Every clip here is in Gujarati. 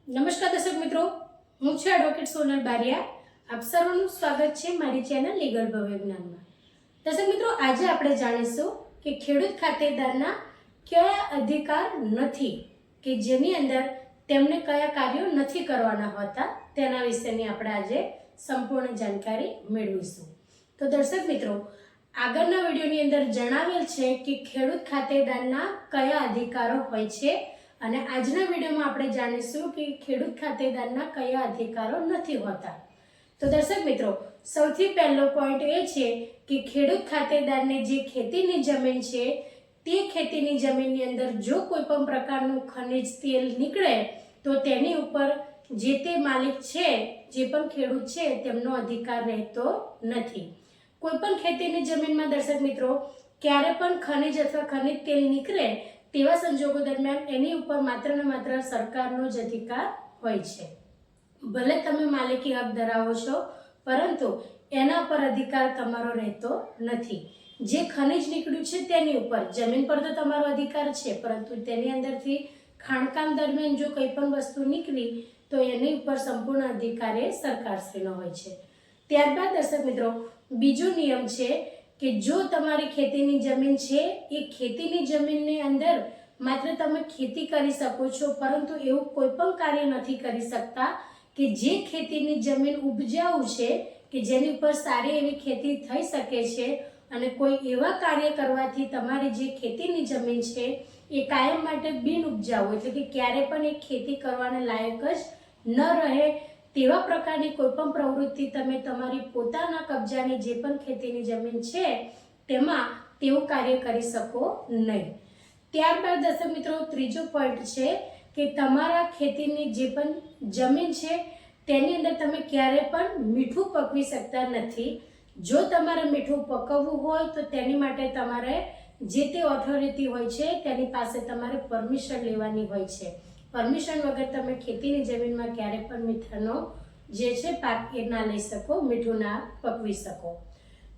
નમસ્કાર દર્શક મિત્રો, હું છું એડવોકેટ સોનલ બારિયા. આપ સર્વનું સ્વાગત છે મારી ચેનલ લીગલ ભવ્ય જ્ઞાનમાં. દર્શક મિત્રો, આજે આપણે જાણીશું કે ખેડૂત ખાતેદારના કયા અધિકાર નથી કે જેની અંદર તેમને કયા કાર્યો નથી કરવાના હોતા તેના વિશેની આપણે આજે સંપૂર્ણ જાણકારી મેળવીશું. તો દર્શક મિત્રો, આગળના વિડીયોની અંદર જણાવેલ છે કે ખેડૂત ખાતેદારના કયા અધિકારો હોય છે અને આજના વિડીયોમાં આપણે જાણીશું કે ખેડૂત ખાતેદારના કયા અધિકારો નથી હોતા. તો દર્શક મિત્રો, સૌથી પહેલો પોઈન્ટ એ છે કે ખેડૂત ખાતેદારને જે ખેતીની જમીન છે તે ખેતીની જમીનની અંદર જો કોઈ પણ પ્રકારનું ખનિજ તેલ નીકળે તો તેની ઉપર જે તે માલિક છે, જે પણ ખેડૂત છે, તેમનો અધિકાર રહેતો નથી. કોઈ પણ ખેતીની જમીનમાં દર્શક મિત્રો ક્યારે પણ ખનિજ અથવા ખનિજ તેલ નીકળે તેવા સંજોગો દરમિયાન એની ઉપર માત્ર ને માત્ર સરકારનો જ અધિકાર હોય છે. ભલે તમે માલિકી હક ધરાવો છો, પરંતુ એના પર અધિકાર તમારો રહેતો નથી. જે ખનિજ નીકળ્યું છે તેની ઉપર, જમીન પર તો તમારો અધિકાર છે, પરંતુ તેની અંદરથી ખાણકામ દરમિયાન જો કંઈ પણ વસ્તુ નીકળી તો એની ઉપર સંપૂર્ણ અધિકાર એ સરકારશ્રીનો હોય છે. ત્યારબાદ દર્શક મિત્રો, બીજો નિયમ છે કે જો તમારી ખેતીની જમીન છે એ ખેતીની જમીનની અંદર માત્ર તમે ખેતી કરી શકો છો, પરંતુ એવું કોઈ પણ કાર્ય નથી કરી શકતા કે જે ખેતીની જમીન ઉપજાઉ છે કે જેની ઉપર સારી એવી ખેતી થઈ શકે છે, અને કોઈ એવા કાર્ય કરવાથી તમારી જે ખેતીની જમીન છે એ કાયમ માટે બિન ઉપજાઉ, એટલે કે ક્યારે પણ એ ખેતી કરવાને લાયક જ ન રહે તેવા પ્રકારની કોઈ પણ પ્રવૃત્તિ તમે તમારી પોતાના કબજાની જે પણ ખેતીની જમીન છે તેમાં તેવું કાર્ય કરી શકો નહીં. ત્યારબાદ દર્શક મિત્રો, ત્રીજો પોઈન્ટ છે કે તમારા ખેતીની જે પણ જમીન છે તેની અંદર તમે ક્યારે પણ મીઠું પકવી શકતા નથી. જો તમારે મીઠું પકવવું હોય તો તેની માટે તમારે જે તે ઓથોરિટી હોય છે તેની પાસે તમારે પરમિશન લેવાની હોય છે. પરમિશન વગર તમે ખેતીની જમીનમાં ક્યારે પણ મીઠાનો જે છે પાક એ ના લઈ શકો, મીઠું ના પકવી શકો.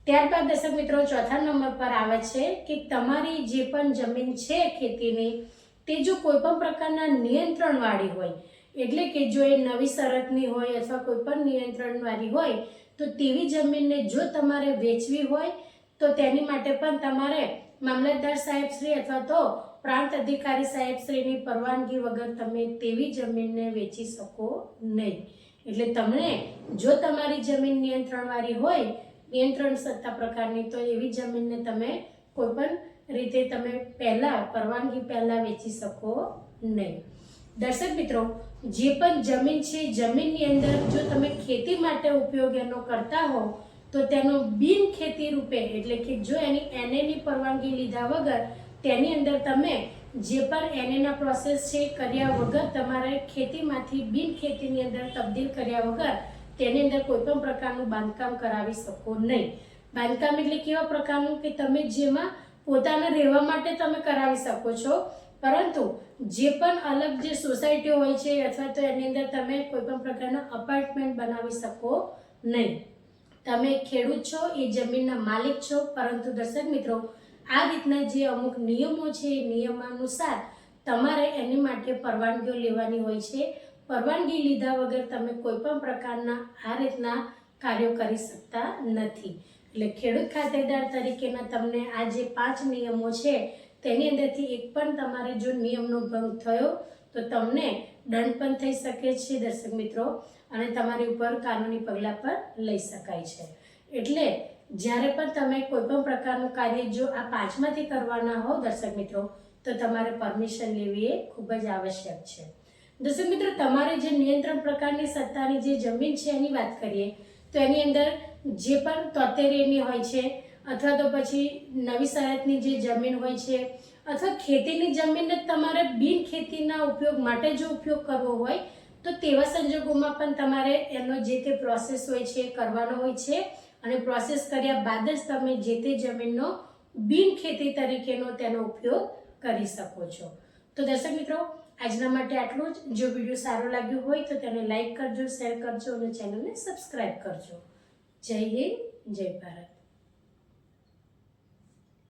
ત્યારબાદ દર્શક મિત્રો, ચોથા નંબર પર આવે છે કે તમારી જે પણ જમીન છે ખેતીની તે જો કોઈ પણ પ્રકારના નિયંત્રણવાળી હોય, એટલે કે જો એ નવી શરતની હોય અથવા કોઈ પણ નિયંત્રણવાળી હોય તો તેવી જમીનને જો તમારે વેચવી હોય તો તેની માટે પણ તમારે મામલતદાર સાહેબશ્રી અથવા તો પ્રાંત અધિકારી સાહેબશ્રીની પરવાનગી વગર તમે તેવી જમીનને વેચી શકો નહીં. એટલે તમને જો તમારી જમીન નિયંત્રણવાળી હોય, નિયંત્રણ સત્તા પ્રકારની, તો એવી જમીનને તમે કોઈ પણ રીતે તમે પરવાનગી પહેલા વેચી શકો નહીં. દર્શક મિત્રો, જે પણ જમીન છે જમીનની અંદર જો તમે ખેતી માટે ઉપયોગ એનો કરતા હો તો તેનો બિન ખેતી રૂપે, એટલે કે જો એની એનએની પરવાનગી લીધા વગર તેની અંદર તમે જે પણ એનએના પ્રોસેસ છે કર્યા વગર તમારે ખેતીમાંથી બિન ખેતીની અંદર તબદીલ કર્યા વગર તેની અંદર કોઈ પણ પ્રકારનું બાંધકામ કરાવી શકો નહીં. બાંધકામ એટલે કેવા પ્રકારનું કે તમે જેમાં પોતાના રહેવા માટે તમે કરાવી શકો છો, પરંતુ જે પણ અલગ જે સોસાયટીઓ હોય છે અથવા તો એની અંદર તમે કોઈ પણ પ્રકારના અપાર્ટમેન્ટ બનાવી શકો નહીં. તમે ખેડૂત છો, એ જમીનના માલિક છો, પરંતુ દર્શક મિત્રો આ રીતના જે અમુક નિયમો છે એ નિયમાનુસાર તમારે એની માટે પરવાનગીઓ લેવાની હોય છે. પરવાનગી લીધા વગર તમે કોઈ પણ પ્રકારના આ રીતના કાર્યો કરી શકતા નથી. એટલે ખેડૂત ખાતેદાર તરીકેના તમને આ જે 5 નિયમો છે તેની અંદરથી એક પણ તમારે જો નિયમનો ભંગ થયો તો તમને દંડ પણ થઈ શકે છે દર્શક મિત્રો, અને તમારી ઉપર કાનૂની પગલાં પર લઈ શકાય છે. એટલે જ્યારે પણ તમે કોઈ પણ પ્રકારનું કાર્ય જો આ 5માંથી કરવાના હો દર્શક મિત્રો તો તમારે પરમિશન લેવી એ ખૂબ જ આવશ્યક છે. દર્શક મિત્રો, તમારે જે નિયંત્રણ પ્રકારની સત્તાની જે જમીન છે એની વાત કરીએ તો એની અંદર જે પણ 73A હોય છે અથવા તો પછી નવી શરતની જે જમીન હોય છે અથવા ખેતીની જમીનને તમારે બિન ખેતીના ઉપયોગ માટે જો ઉપયોગ કરવો હોય તો તેવા સંજોગોમાં પણ તમારે એનો જે તે પ્રોસેસ હોય છે કરવાનો હોય છે, અને પ્રોસેસ કર્યા બાદ જ તમે જે તે જમીનનો બિન ખેતી તરીકેનો તેનો ઉપયોગ કરી શકો છો. તો દર્શક મિત્રો, આજના માટે આટલું જ. જો વિડીયો સારો લાગ્યો હોય તો તેને લાઈક કરજો, શેર કરજો અને ચેનલને સબસ્ક્રાઈબ કરજો. જય હિન્દ, જય ભારત.